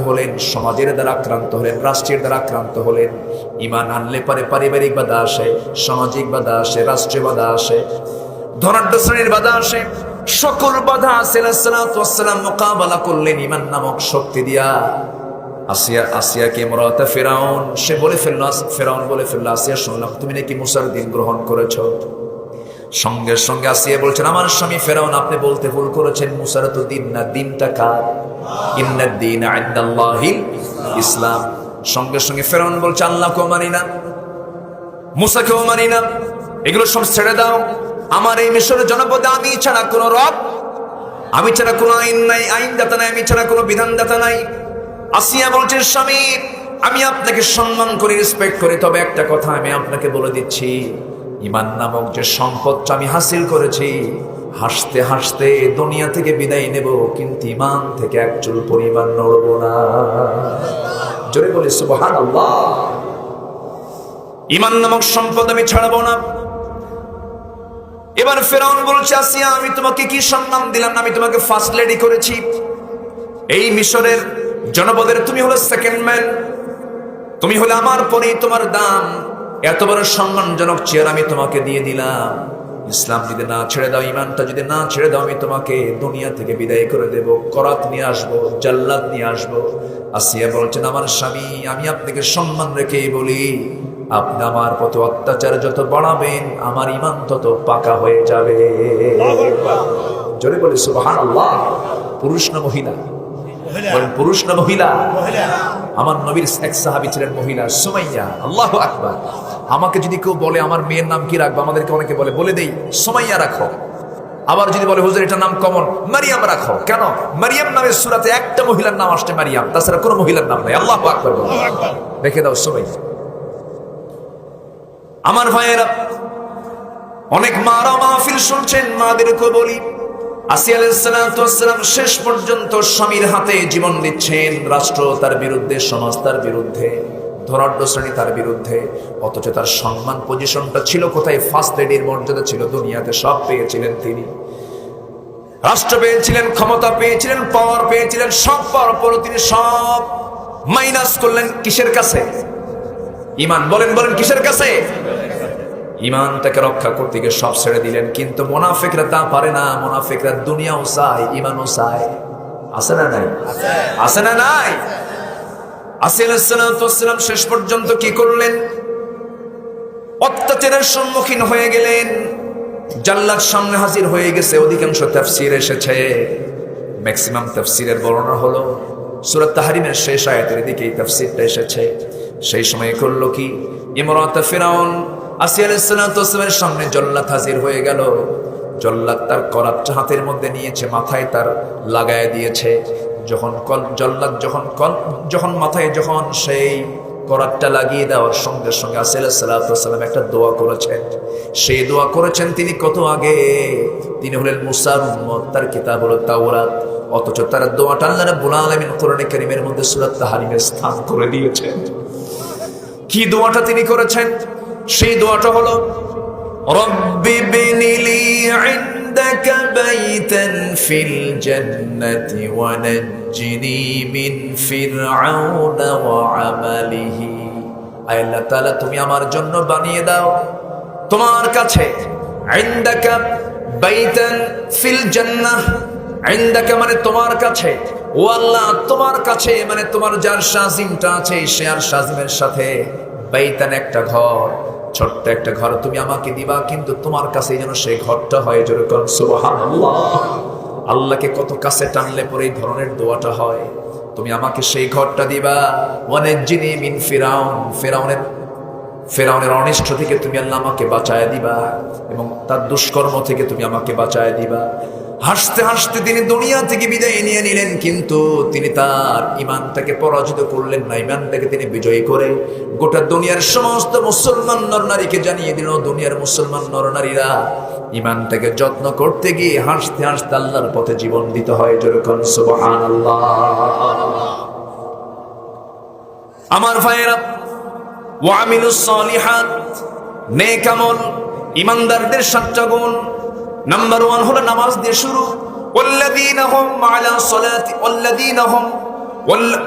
হলেন, সমাজের দ্বারা আক্রান্ত হলেন, রাষ্ট্রের দ্বারা আক্রান্ত হলেন। ঈমান আনলে পরে পারিবারিক বাধা আসে, সামাজিক বাধা আসে, রাষ্ট্রীয় বাধা আসে, ধনাঢ্য শ্রেণীর বাধা আসে। সকল বাধা সালাম মোকাবেলা করলেন ঈমান নামক শক্তি দিয়া। আসিয়াকে ইমরাতে ফিরাউন, সে বলে ফেললো, ফিরাউন বলে ফেললো, আসিয়া শুনলাম তুমি নাকি মুসার দিন গ্রহণ করেছ। সঙ্গে সঙ্গে আসিয়া বলছেন, আমার স্বামী ফিরাউন, আপনি বলতে ভুল করেছেন, মুসার তো দিন না, দিনটা কার? ইন্নাদ দীন ইনদাল্লাহিল ইসলাম। সঙ্গে সঙ্গে ফিরাউন বলছে, আল্লাহকেও মানি না, মুসাকেও মানি না, এগুলো সব ছেড়ে দাও। আমার এই মিশরের জনপদে আমি ছাড়া কোনো রব, আমি ছাড়া কোনো আইন নাই, আইনদাতা নাই, আমি ছাড়া কোনো বিধানদাতা নাই। আসিয়া বলছে, স্বামী আমি আপনাকে সম্মান করি, রেসপেক্ট করি, তবে একটা কথা আমি আপনাকে বলে দিচ্ছি, ঈমান নামক যে সম্পদটা আমি হাসিল করেছি, হাসতে হাসতে দুনিয়া থেকে বিদায় নেব, কিন্তু ঈমান থেকে এক চুল পরিমাণ নড়ব না। জোরে বলি সুবহানাল্লাহ। ঈমান নামক সম্পদ আমি ছাড়বো না। এবার ফিরআউন বলছে, আসিয়া আমি তোমাকে কি সম্মান দিলাম না? আমি তোমাকে ফার্স্ট লেডি করেছি, এই মিশরের জনপদের তুমি হলো সেকেন্ড ম্যান, তুমি হলে আমার পরে, তোমার দাম, এত বড় সম্মানজনক চেয়ার আমি তোমাকে দিয়ে দিলাম। ইসলাম যদি না ছেড়ে দাও, ঈমানটা যদি না ছেড়ে দাও, আমি তোমাকে দুনিয়া থেকে বিদায় করে দেব, করাত নিয়ে আসবো, জাল্লাদ নিয়ে আসবো। আসিয়া বলছেন, আমার স্বামী আমি আপনাকে সম্মান রেখেই বলি, আপনি আমার প্রতি অত্যাচার যত বাড়াবেন, আমার ঈমান তত পাকা হয়ে যাবে। জোরে বলি সুবহানাল্লাহ। পুরুষ না মহিলা? পুরুষ না মহিলা? আমার নবীর এক সাহাবী ছিলেন মহিলা, সুমাইয়া। আল্লাহু আকবার। আমাকে যদি কেউ বলে আমার মেয়ের নাম কি রাখবো, আমাদেরকে অনেকে বলে দেই সুমাইয়া রাখো। আবার যদি বলে হুজুর এটা নাম কমন, মারিয়াম রাখো। কেন? মারিয়াম নামের সূরাতে একটা মহিলার নাম আসছে মারিয়াম, তাছাড়া কোনো মহিলার নাম নাই। আল্লাহু আকবার। রেখে দাও সুমাইয়া। আমার ভাইয়েরা, অনেক মারা মাহফিল শুনছেন, মাদেরকে বলি, আসিয়া আলাইহিস সালাম শেষ পর্যন্ত স্বামীর হাতে জীবন দিচ্ছেন। রাষ্ট্র তার বিরুদ্ধে, সমাজ তার বিরুদ্ধে, ধনাঢ্য শ্রেণী তার বিরুদ্ধে, অথচ তার সম্মান পজিশনটা ছিল কোথায়? ফার্স্ট লেডির মর্যাদা ছিল দুনিয়াতে, সব পেয়েছিলেন তিনি। রাষ্ট্র পেয়েছিলেন, ক্ষমতা পেয়েছিলেন, পাওয়ার পেয়েছিলেন, সব পাওয়ার পরও তিনি সব মাইনাস করলেন কিসের কাছে? ঈমান। বলেন বলেন কিসের কাছে? ঈমানটাকে রক্ষা করতে গিয়ে সব ছেড়ে দিলেন। কিন্তু মুনাফিকরা তা পারে না। মুনাফিকরা দুনিয়াও চায়, ঈমানও চায়। আছে না নাই? আছে না নাই? আসিয়া আলাইহিস সালাম শেষ পর্যন্ত কি করলেন? অত্যাচারের সম্মুখীন হয়ে গেলেন। জাল্লাদ সামনে হাজির হয়ে গেছে। অধিকাংশ তাফসীর এসেছে, ম্যাক্সিমাম তাফসীরের বর্ণনা হলো সূরা তাহরিমের শেষ আয়াতের দিকে এই তাফসীরটা এসেছে। সেই সময় করলো কি? ইমরাতে ফিরাউন আসিয়া আলাইহিস সালামের সামনে জল্লাদ হাজির হয়ে গেল। জল্লাদ তার করাতটা হাতের মধ্যে নিয়েছে, মাথায় তার লাগায় দিয়েছে। যখন মাথায় সেই করাতটা লাগিয়ে দেওয়ার সঙ্গে সঙ্গে আসিয়া আলাইহিস সালাম একটা দোয়া করেছেন। সেই দোয়া করেছেন তিনি কত আগে। তিনি হলেন মুসার উম্মত, তার কিতাব হলো তাওরাত। অথচ তার দোয়াটা আল্লাহ রাব্বুল আলামিন কোরআনে কারীমের মধ্যে সূরা তাহরিমে স্থান করে দিয়েছেন। কি দোয়াটা তিনি করেছেন? সেই দোয়াটা হলো, রব্বি বিনিলি ইনদাকা বাইতান ফিল জান্নাতি ওয়া নাজ্জিনি মিন ফিরআউনা ওয়া আমালিহি। আয় আল্লাহ তাআলা, তুমি আমার জন্য বানিয়ে দাও তোমার কাছে ইনদাকা বাইতান ফিল জান্নাহ। ইনদাকা মানে তোমার কাছে, ও আল্লাহ তোমার কাছে মানে তোমার যার শাজিমটা আছে, সে আর শাজিমের সাথে বাইতান একটা ঘর, ছোট্ট একটা ঘর তুমি আমাকে দিবা, কিন্তু তোমার কাছে যেন সেই ঘরটা হয়। জোরে কোন সুবহানাল্লাহ। আল্লাহকে কত কাছে টানলে পরে এই ধরনের দোয়াটা হয়। তুমি আমাকে সেই ঘরটা দিবা। ওয়ানাজ্জিনি মিন ফিরাউন, ফিরাউনের অনিষ্ট থেকে তুমি আল্লাহ আমাকে বাঁচায় দিবা, এবং তার দুষ্কর্ম থেকে তুমি আমাকে বাঁচায় দিবা। হাসতে হাসতে তিনি দুনিয়া থেকে বিদায় নিয়ে নিলেন, কিন্তু তিনি তার ঈমানটাকে পরাজিত করলেন না। ঈমানটাকে তিনি বিজয়ী করে গোটা দুনিয়ার সমস্ত মুসলমান নরনারীকে জানিয়ে দিল, দুনিয়ার মুসলমান নরনারীরা ঈমানটাকে যত্ন করতে গিয়ে হাসতে হাসতে আল্লাহর পথে জীবন দিতে হয়। যেরকম সুবহানাল্লাহ। আমার ভাইয়েরা, ওয়া আমিলুস সালিহাত, নেক আমল, ঈমানদারদের 7টা গুণ। নাম্বার 1 হলো নামাজ দিয়ে শুরু। والذين هم على صلاتهم والذين هم ওয়াল্লা